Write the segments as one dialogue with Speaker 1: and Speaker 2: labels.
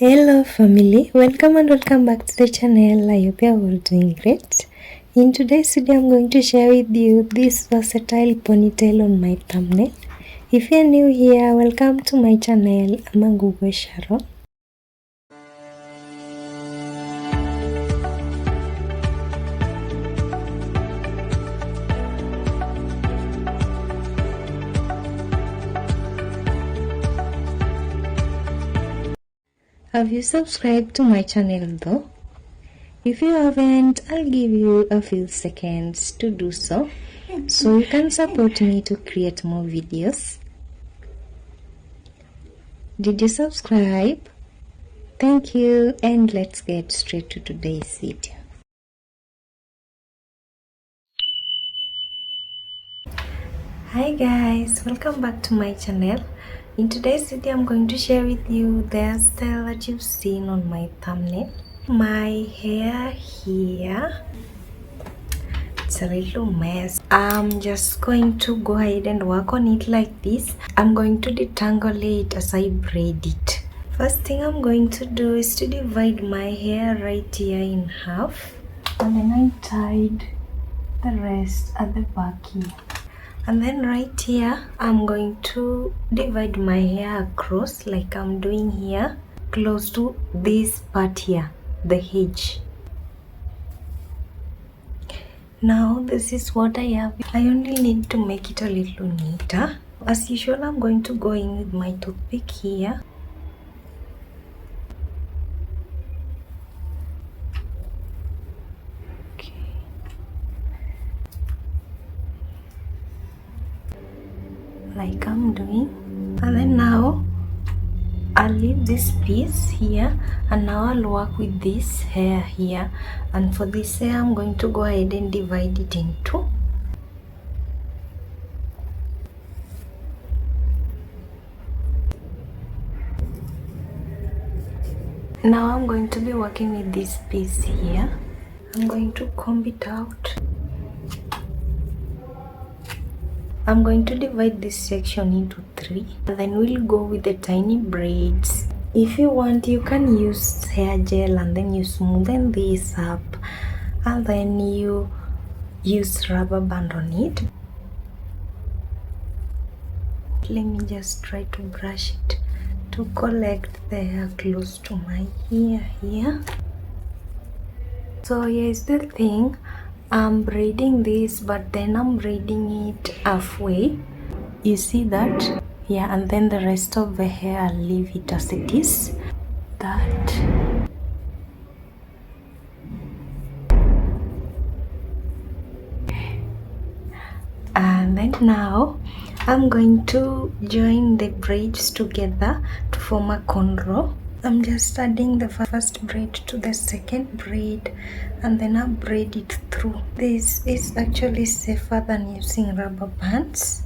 Speaker 1: Hello family, welcome and welcome back to the channel. I hope you are all doing great. In today's video I'm going to share with you this versatile ponytail on my thumbnail. If you are new here, welcome to my channel. I'm Google Sharon. Have you subscribed to my channel though? If you haven't, I'll give you a few seconds to do so you can support me to create more videos. Did you subscribe? Thank you, and let's get straight to today's video. Hi guys, welcome back to my channel. In today's video I'm going to share with you the hairstyle that you've seen on my thumbnail. My hair here, it's a little mess. I'm just going to go ahead and work on it like this. I'm going to detangle it as I braid it. First thing I'm going to do is to divide my hair right here in half, and then I tied the rest at the back here. And then right here I'm going to divide my hair across like I'm doing here, close to this part here, the edge. Now this is what I have. I only need to make it a little neater. As usual, I'm going to go in with my toothpick here. Like I'm doing, and then now I'll leave this piece here, and now I'll work with this hair here. And for this hair I'm going to go ahead and divide it in two. Now I'm going to be working with this piece here. I'm going to comb it out. I'm going to divide this section into three, and then we'll go with the tiny braids. If you want, you can use hair gel and then you smoothen this up, and then you use rubber band on it. Let me just try to brush it to collect the hair close to my ear here. So here's the thing, I'm braiding this, but then I'm braiding it halfway. You see that? Yeah, and then the rest of the hair I'll leave it as it is. That. And then now I'm going to join the braids together to form a cornrow. I'm just adding the first braid to the second braid, and then I'll braid it through. This is actually safer than using rubber bands.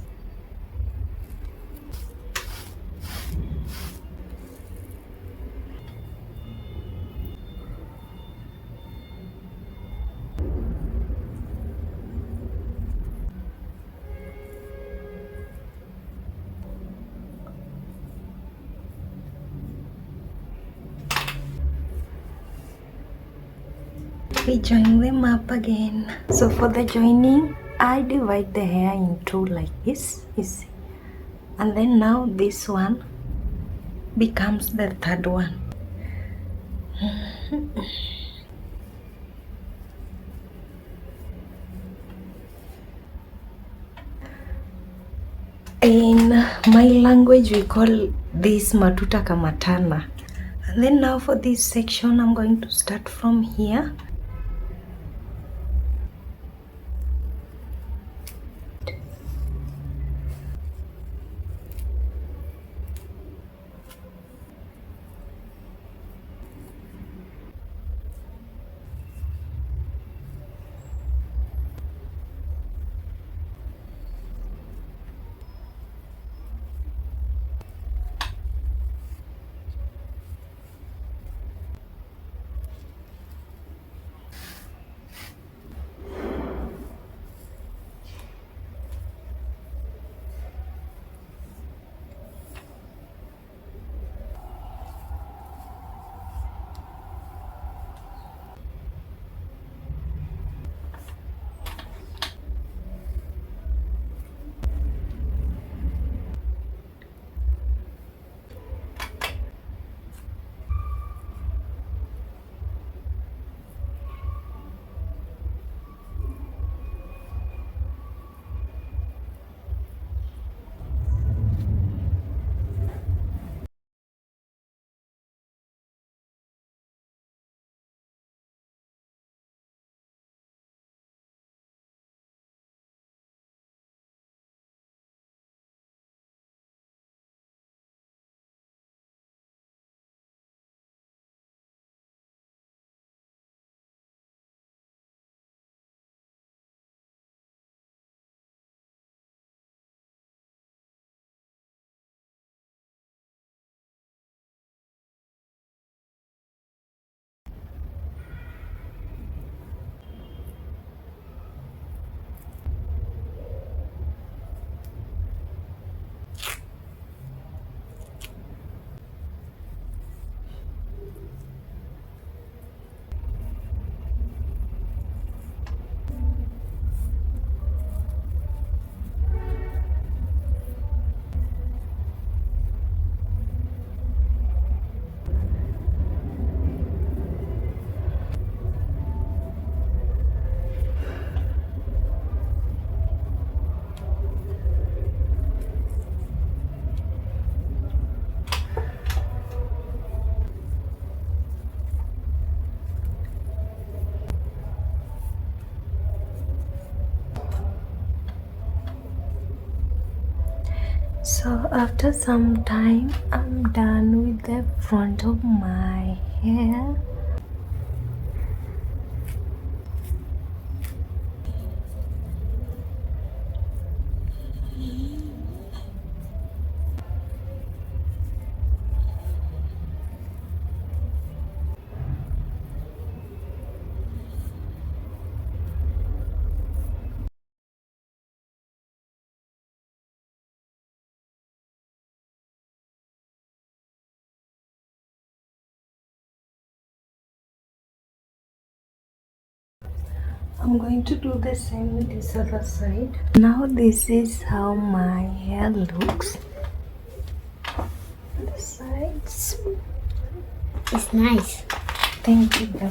Speaker 1: We join them up again. So for the joining, I divide the hair in two like this, you see. And then now this one becomes the third one. In my language we call this matuta kamatana. And then now for this section I'm going to start from here. So after some time, I'm done with the front of my hair. I'm going to do the same with this other side. Now this is how my hair looks. The sides.
Speaker 2: It's nice.
Speaker 1: Thank you, Baba.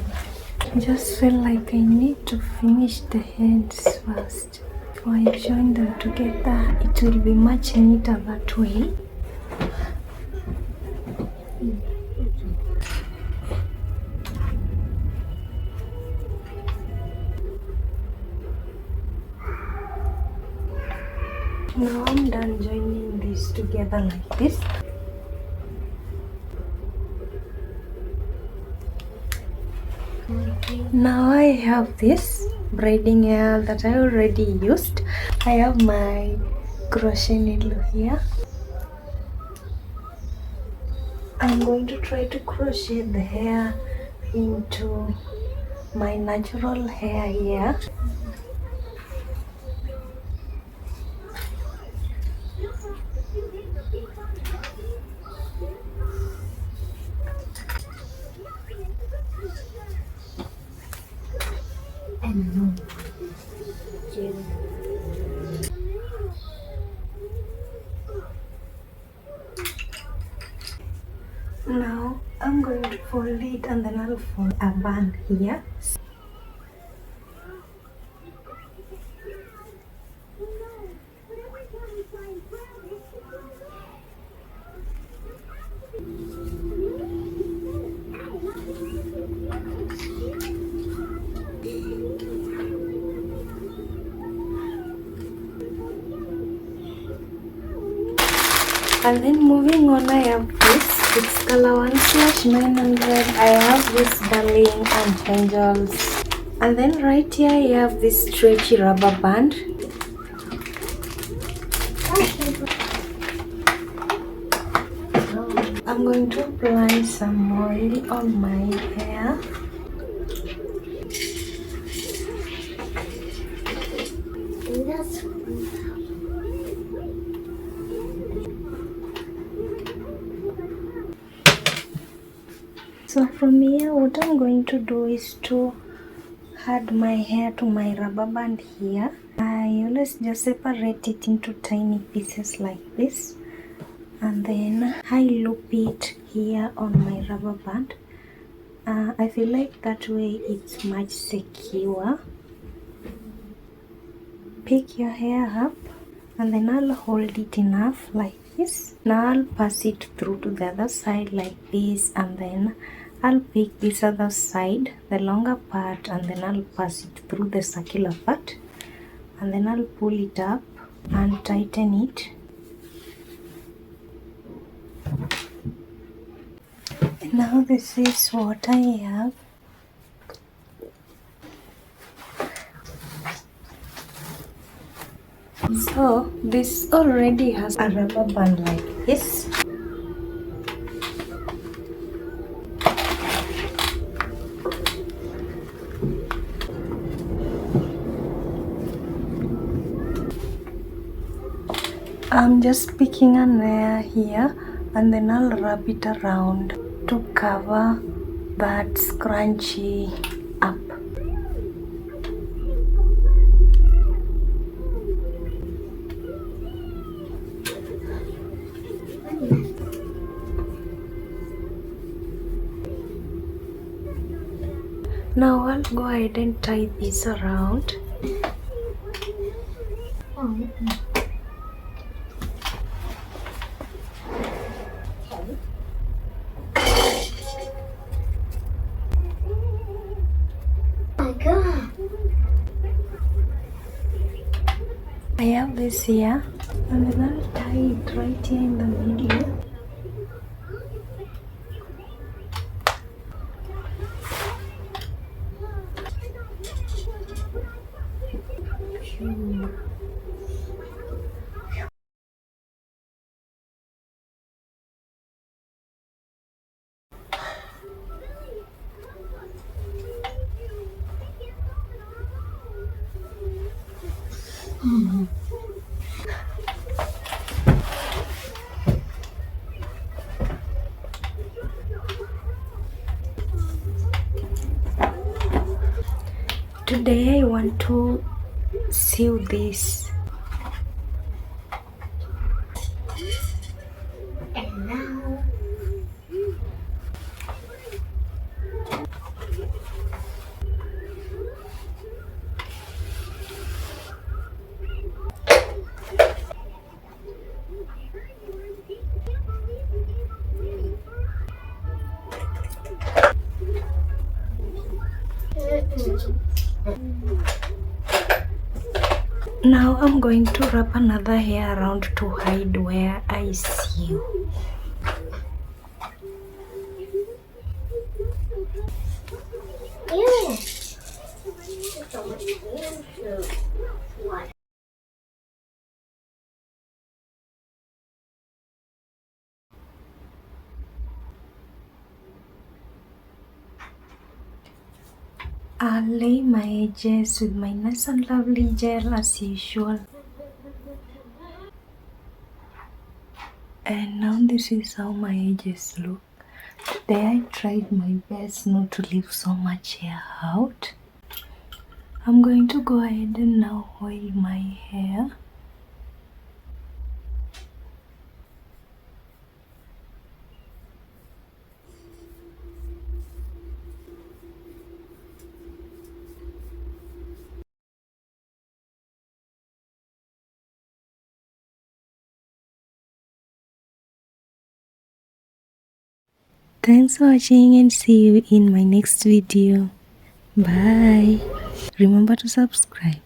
Speaker 1: I just feel like I need to finish the heads first. Before I join them together, it will be much neater that way. Now I'm done joining these together like this. Now I have this braiding hair that I already used. I have my crochet needle here. I'm going to try to crochet the hair into my natural hair here. Now I'm going to fold it and then I'll fold a band here. And then moving on, I have this. It's color 1/900. I have this darling and angels. And then right here, I have this stretchy rubber band. I'm going to apply some oil on my hair. So from here, what I'm going to do is to add my hair to my rubber band here. I always just separate it into tiny pieces like this. And then I loop it here on my rubber band. I feel like that way it's much secure. Pick your hair up and then I'll hold it enough like this. Now I'll pass it through to the other side like this, and then I'll pick this other side, the longer part, and then I'll pass it through the circular part, and then I'll pull it up and tighten it. Now this is what I have. So this already has a rubber band like this. I'm just picking an hair here and then I'll wrap it around to cover that scrunchie up. Now I'll go ahead and tie this around. I have this here, and then I'll tie it right here in the middle. Phew. Today I want to sew this.
Speaker 2: And now,
Speaker 1: Now I'm going to wrap another hair around to hide where I sew.
Speaker 2: yeah. So much answer. What?
Speaker 1: I'll lay my edges with my nice and lovely gel as usual. And now this is how my edges look. Today I tried my best not to leave so much hair out. I'm going to go ahead and now oil my hair. Thanks for watching and see you in my next video. Bye. Remember to subscribe.